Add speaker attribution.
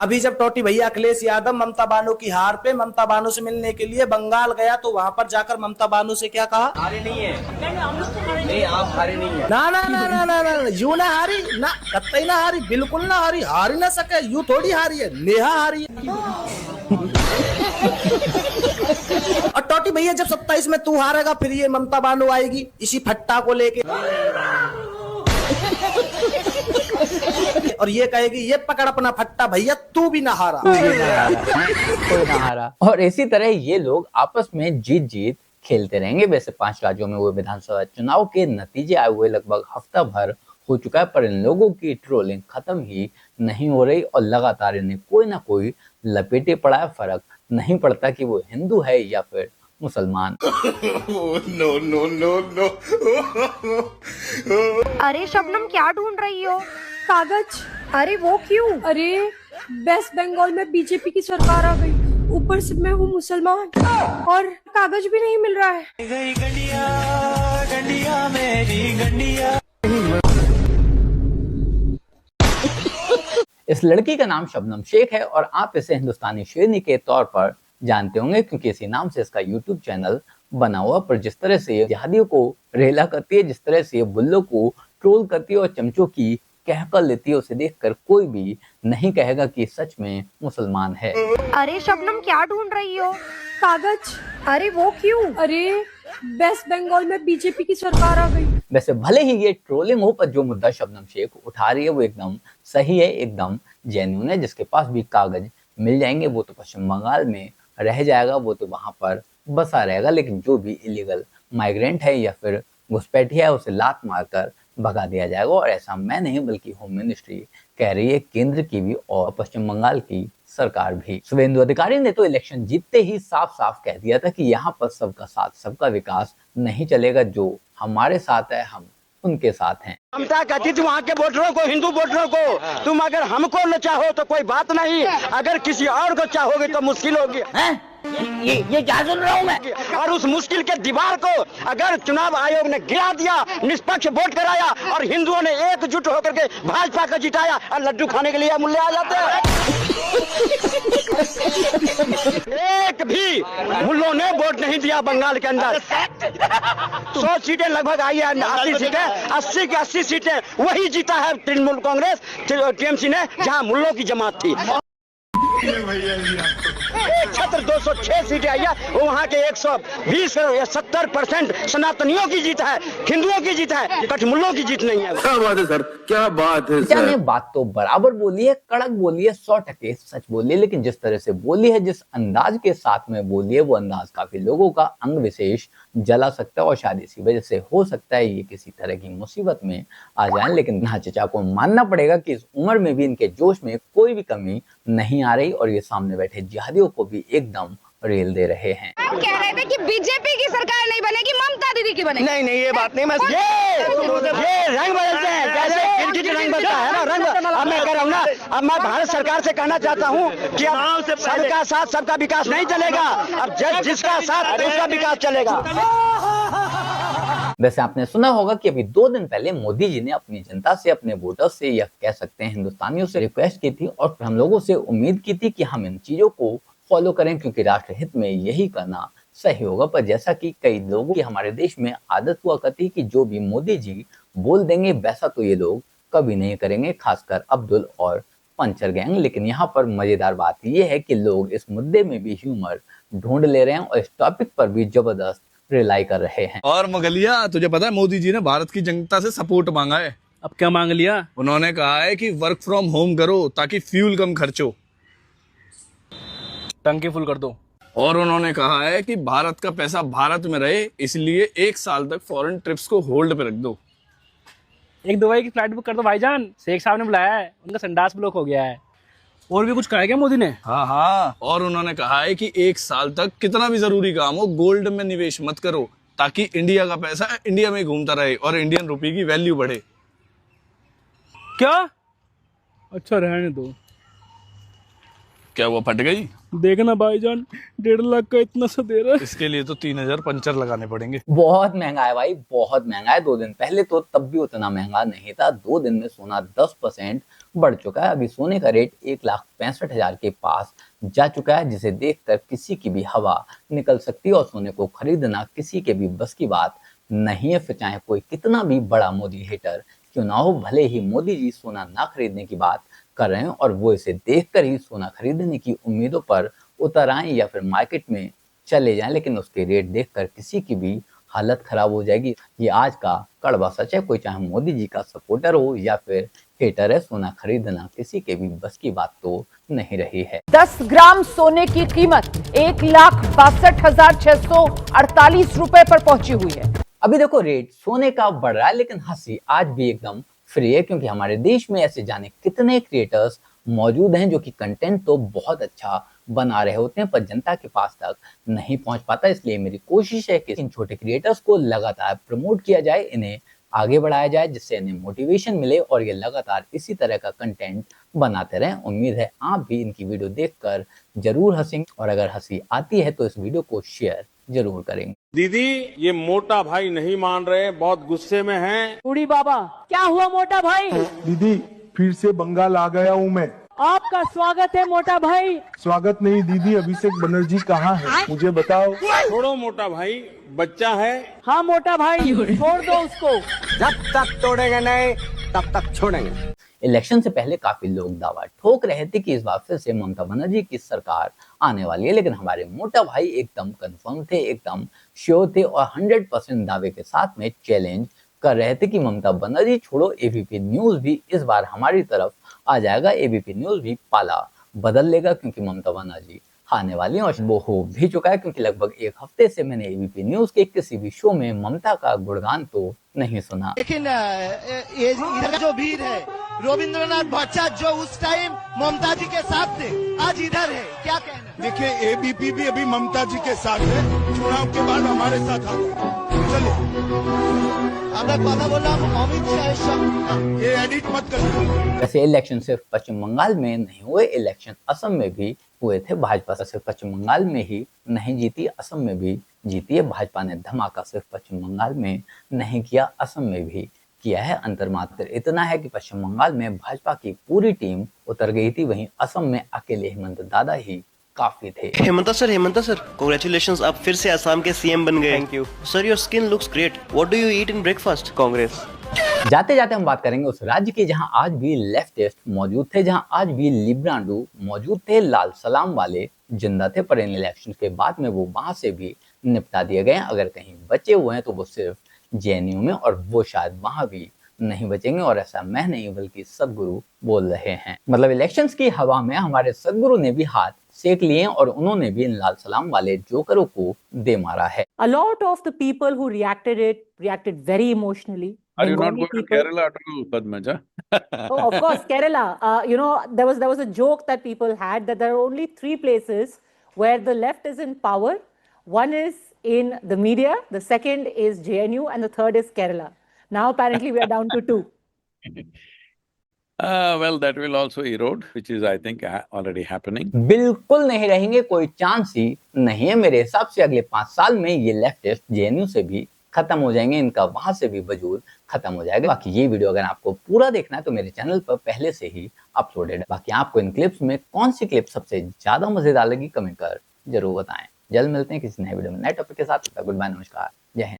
Speaker 1: अभी जब टोटी भैया अखिलेश यादव ममता बानो की हार पे ममता बानो से मिलने के लिए बंगाल गया तो वहां पर जाकर ममता बानो से क्या कहा?
Speaker 2: हारे नहीं है। नहीं, आप हारे नहीं है।
Speaker 1: ना ना ना ना ना ना यू ना हारी ना, कतई ना हारी, बिल्कुल ना हारी, हारी ना सके, यू थोड़ी हारी है, नेहा हारी है। और टोटी भैया जब 27 में तू हारेगा फिर ये ममता बानो आएगी इसी फट्टा को लेके और ये कहेगी ये पकड़ अपना फट्टा भैया, तू भी ना हारा।
Speaker 3: कोई ना हारा। और इसी तरह ये लोग आपस में जीत जीत खेलते रहेंगे। वैसे 5 राज्यों में हुए विधानसभा चुनाव के नतीजे आए हुए लगभग हफ्ता भर हो चुका है, पर इन लोगों की ट्रोलिंग खत्म ही नहीं हो रही और लगातार इन्हें कोई ना कोई लपेटे पड़ा है। फर्क नहीं पड़ता कि वो हिंदू है या फिर मुसलमान।
Speaker 4: No no no no.
Speaker 5: अरे शबनम क्या ढूंढ रही हो? कागज। अरे वो क्यों?
Speaker 6: अरे वेस्ट बंगाल में बीजेपी की सरकार आ गई, ऊपर से मैं हूँ मुसलमान और कागज भी नहीं मिल रहा है।
Speaker 7: गंडिया गंडिया मेरी गंडिया।
Speaker 3: इस लड़की का नाम शबनम शेख है और आप इसे हिंदुस्तानी शेरनी के तौर पर जानते होंगे क्योंकि इसी नाम से इसका यूट्यूब चैनल बना हुआ। पर जिस तरह से ये जिहादियों को रेला करती है, जिस तरह से ये बुल्लों को ट्रोल करती है और चमचों की कह कर लेती है, उसे देखकर कोई भी नहीं कहेगा कि सच में मुसलमान है।
Speaker 5: अरे शबनम क्या ढूंढ रही हो?
Speaker 6: कागज।
Speaker 5: अरे वो क्यों?
Speaker 6: अरे वेस्ट बंगाल में बीजेपी की सरकार आ गई।
Speaker 3: वैसे भले ही ये ट्रोलिंग हो, पर जो मुद्दा शबनम शेख उठा रही है वो एकदम सही है, एकदम जेन्युइन है। जिसके पास भी कागज मिल जाएंगे वो तो पश्चिम बंगाल में रह जाएगा, वो तो वहां पर बसा रहेगा, लेकिन जो भी इलीगल माइग्रेंट है या फिर घुसपैठिया है उसे लात मारकर भगा दिया जाएगा। और ऐसा मैं नहीं बल्कि होम मिनिस्ट्री कह रही है, केंद्र की भी और पश्चिम बंगाल की सरकार भी। शुभेंदु अधिकारी ने तो इलेक्शन जीतते ही साफ साफ कह दिया था कि यहाँ पर सबका साथ सबका विकास नहीं चलेगा, जो हमारे साथ है हम उनके साथ हैं।
Speaker 8: ममता कहती थी वहाँ के वोटरों को, हिंदू वोटरों को, तुम अगर हमको न चाहो तो कोई बात नहीं, अगर किसी और को चाहोगे तो मुश्किल होगी।
Speaker 3: ये क्या सुन रहा हूँ मैं?
Speaker 8: और उस मुश्किल के दीवार को अगर चुनाव आयोग ने गिरा दिया, निष्पक्ष वोट कराया और हिंदुओं ने एकजुट होकर के भाजपा को जिताया और लड्डू खाने के लिए मूल्य आ जाते हैं। एक भी मुल्लों ने वोट नहीं दिया बंगाल के अंदर। 100 सीटें लगभग आई है, 80 सीटें, 80 की 80 सीटें वही जीता है तृणमूल कांग्रेस टीएमसी ने, जहां मुल्लों की जमात थी। छत्र 206 सीटें आई है, वो वहाँ के 120 या 70% सनातनियों की जीत है, हिंदुओं की जीत है, कठमुल्लों की जीत नहीं है।
Speaker 4: क्या बात है सर, क्या बात है सर।
Speaker 3: ने बात तो बराबर बोली है, कड़क बोली है, 100% सच बोली है, लेकिन जिस तरह से बोली है, जिस अंदाज के साथ में बोली है, वो अंदाज काफी लोगों का अंग विशेष जला सकता है और शायद इसी वजह से हो सकता है ये किसी तरह की मुसीबत में आ जाए। लेकिन हाँ, चचा को मानना पड़ेगा कि इस उम्र में भी इनके जोश में कोई भी कमी नहीं आ रही और ये सामने बैठे जिहादियों को भी एकदम रेल दे रहे हैं।
Speaker 5: आप कह रहे थे कि बीजेपी की सरकार नहीं बनेगी, ममता दीदी की बनेगी।
Speaker 8: नहीं ये बात नहीं, मैं ये रंग बदलते हैं, जैसे गिरगिट रंग बदलता है ना रंग। अब मैं कह रहा हूँ ना, अब मैं भारत सरकार से कहना चाहता हूँ कि अब सबका साथ सबका विकास नहीं चलेगा, अब जिसका साथ उसका विकास चलेगा।
Speaker 3: वैसे आपने सुना होगा कि अभी 2 दिन पहले मोदी जी ने अपनी जनता से, अपने वोटर्स से या कह सकते हैं हिंदुस्तानियों से रिक्वेस्ट की थी और हम लोगों से उम्मीद की थी कि हम इन चीजों को फॉलो करें क्योंकि राष्ट्र हित में यही करना सही होगा। पर जैसा कि कई लोगों की हमारे देश में आदत हुआ करती कि जो भी मोदी जी बोल देंगे वैसा तो ये लोग कभी नहीं करेंगे, खासकर अब्दुल और पंचर गैंग। लेकिन यहाँ पर मजेदार बात यह है कि लोग इस मुद्दे में भी ह्यूमर ढूंढ ले रहे हैं और इस टॉपिक पर भी जबरदस्त रिलाई कर रहे हैं।
Speaker 9: और मगलिया, तुझे पता है मोदी जी ने भारत की जनता से सपोर्ट मांगा है।
Speaker 10: अब क्या मांग लिया?
Speaker 9: उन्होंने कहा है कि वर्क फ्रॉम होम करो ताकि फ्यूल कम खर्चो,
Speaker 10: टंकी फुल कर दो।
Speaker 9: और उन्होंने कहा है कि भारत का पैसा भारत में रहे, इसलिए 1 साल तक फॉरेन ट्रिप्स को होल्ड पे रख दो।
Speaker 10: एक दुबई की फ्लाइट बुक कर दो भाईजान, शेख साहब ने बुलाया है, उनका संडास ब्लॉक हो गया है। और भी कुछ कहा क्या मोदी ने?
Speaker 9: हाँ, और उन्होंने कहा है कि 1 साल तक कितना भी जरूरी काम हो गोल्ड में निवेश मत करो ताकि इंडिया का पैसा इंडिया में घूमता रहे और इंडियन रुपये की वैल्यू बढ़े।
Speaker 10: क्या? अच्छा रहने दो।
Speaker 9: क्या हुआ, फट गई?
Speaker 10: देखना भाईजान, 1.5 लाख का इतना सा दे रहा है।
Speaker 9: इसके लिए तो 3000 पंचर लगाने पड़ेंगे।
Speaker 3: बहुत महंगा है भाई, बहुत महंगा है। 2 दिन पहले तो तब भी उतना महंगा नहीं था। 2 दिन में सोना 10% बढ़ चुका है। अभी सोने का रेट 1,65,000 के पास जा चुका है, जिसे देखकर किसी की भी हवा निकल सकती है और सोने को खरीदना किसी के भी बस की बात नहीं है। फिर चाहे कोई कितना भी बड़ा मोदी हेटर क्यों ना हो, भले ही मोदी जी सोना ना खरीदने की बात कर रहे हैं और वो इसे देखकर ही सोना खरीदने की उम्मीदों पर उतर आए या फिर मार्केट में चले जाएं, लेकिन उसके रेट देखकर किसी की भी हालत खराब हो जाएगी। ये आज का कड़वा सच है। कोई चाहे मोदी जी का सपोर्टर हो या फिर हेटर है, सोना खरीदना किसी के भी बस की बात तो नहीं रही है।
Speaker 11: 10 ग्राम सोने की कीमत 1,62,648 रुपए पर पहुंची हुई है।
Speaker 3: अभी देखो, रेट सोने का बढ़ रहा है, लेकिन हंसी आज भी एकदम फ्री है, क्योंकि हमारे देश में ऐसे जाने कितने क्रिएटर्स मौजूद हैं जो कि कंटेंट तो बहुत अच्छा बना रहे होते हैं पर जनता के पास तक नहीं पहुंच पाता। इसलिए मेरी कोशिश है कि इन छोटे क्रिएटर्स को लगातार प्रमोट किया जाए, इन्हें आगे बढ़ाया जाए, जिससे इन्हें मोटिवेशन मिले और ये लगातार इसी तरह का कंटेंट बनाते रहें। उम्मीद है आप भी इनकी वीडियो देखकर जरूर हंसेंगे और अगर हंसी आती है तो इस वीडियो को शेयर जरूर करेंगे।
Speaker 12: दीदी, ये मोटा भाई नहीं मान रहे, बहुत गुस्से में हैं।
Speaker 11: बूढ़ी बाबा, क्या हुआ मोटा भाई?
Speaker 13: दीदी, फिर से बंगाल आ गया हूँ मैं।
Speaker 11: आपका स्वागत है मोटा भाई।
Speaker 13: स्वागत नहीं दीदी, अभिषेक बनर्जी कहाँ है मुझे बताओ।
Speaker 12: छोड़ो मोटा भाई, बच्चा है।
Speaker 11: हाँ मोटा भाई, छोड़ दो उसको।
Speaker 8: जब तक तोड़ेंगे नहीं तब तक छोड़ेंगे।
Speaker 3: इलेक्शन से पहले काफी लोग दावा ठोक रहे थे कि इस बार फिर से ममता बनर्जी की सरकार आने वाली है, लेकिन हमारे मोटा भाई एकदम कंफर्म थे, एकदम श्योर थे और 100% दावे के साथ में चैलेंज कर रहे थे कि ममता बनर्जी छोड़ो, एबीपी न्यूज भी इस बार हमारी तरफ आ जाएगा। एबीपी न्यूज भी पाला बदल लेगा, क्योंकि ममता बनर्जी आने वाली है और वो हो भी चुका है, क्योंकि लगभग 1 हफ्ते से मैंने एबीपी न्यूज के किसी भी शो में ममता का गुणगान तो नहीं सुना।
Speaker 14: लेकिन ये इधर जो भीड़ है, रविंद्रनाथ भट्टाचार्य जो उस टाइम ममता जी के साथ थे, आज इधर है, क्या कहना?
Speaker 13: देखिए, एबीपी भी अभी ममता जी के साथ है, चुनाव के बाद हमारे साथ आ गए। चलिए,
Speaker 14: আমরা কথা বললাম অমিত শাহের সঙ্গে।
Speaker 13: ये एडिट मत करिए।
Speaker 3: वैसे इलेक्शन सिर्फ पश्चिम बंगाल में नहीं हुए, इलेक्शन असम में भी हुए थे। भाजपा सिर्फ पश्चिम बंगाल में ही नहीं जीती, असम में भी जीती है। भाजपा ने धमाका सिर्फ पश्चिम बंगाल में नहीं किया, असम में भी किया है। अंतर मात्र इतना है कि पश्चिम बंगाल में भाजपा की पूरी टीम उतर गई थी, वहीं असम में अकेले हेमंत दादा ही काफी थे।
Speaker 15: हेमंता सर, कांग्रेचुलेशंस, आप फिर से असम के सीएम बन गए।
Speaker 2: Thank you
Speaker 15: sir, your skin looks great. What do you eat in breakfast?
Speaker 2: Congress.
Speaker 3: जाते जाते हम बात करेंगे उस राज्य की जहां आज भी लेफ्टिस्ट मौजूद थे, जहां आज भी लिब्रांडू मौजूद थे, लाल सलाम वाले जिंदा थे, पर इन इलेक्शन के बाद में वो वहां से भी निपटा दिए गए। अगर कहीं बचे हुए हैं तो वो सिर्फ जेएनयू में, और वो शायद वहां भी नहीं बचेंगे। और ऐसा मैं नहीं बल्कि सदगुरु बोल रहे हैं। मतलब इलेक्शंस की हवा में हमारे सदगुरु ने भी हाथ सेक लिए और उन्होंने भी इन लाल सलाम वाले जोकरों को दे मारा है।
Speaker 11: A lot of the people who reacted very emotionally.
Speaker 12: Are you not
Speaker 11: Bengali
Speaker 12: going to
Speaker 11: people-
Speaker 12: Kerala at all, Padmaja?
Speaker 11: Oh, of course, Kerala. There was a joke that people had that there are only 3 places where the left is in power. One is in the media, the second is JNU, and the third is Kerala. Now apparently we are down to 2.
Speaker 12: Well, that will also erode, which is, I think, already happening.
Speaker 3: बिल्कुल नहीं रहेंगे, कोई chance ही नहीं है। मेरे हिसाब से अगले 5 साल में ये लेफ्टिस्ट जेएनयू से भी खत्म हो जाएंगे, इनका वहां से भी वजूद खत्म हो जाएगा। बाकी ये वीडियो अगर आपको पूरा देखना है तो मेरे चैनल पर पहले से ही अपलोडेड है। बाकी आपको इन क्लिप्स में कौन सी क्लिप सबसे ज्यादा मजेदार लगी कमेंट कर जरूर बताएं। जल्द मिलते हैं किसी नए वीडियो में नए टॉपिक के साथ। गुड बाय, नमस्कार, जय हिंद।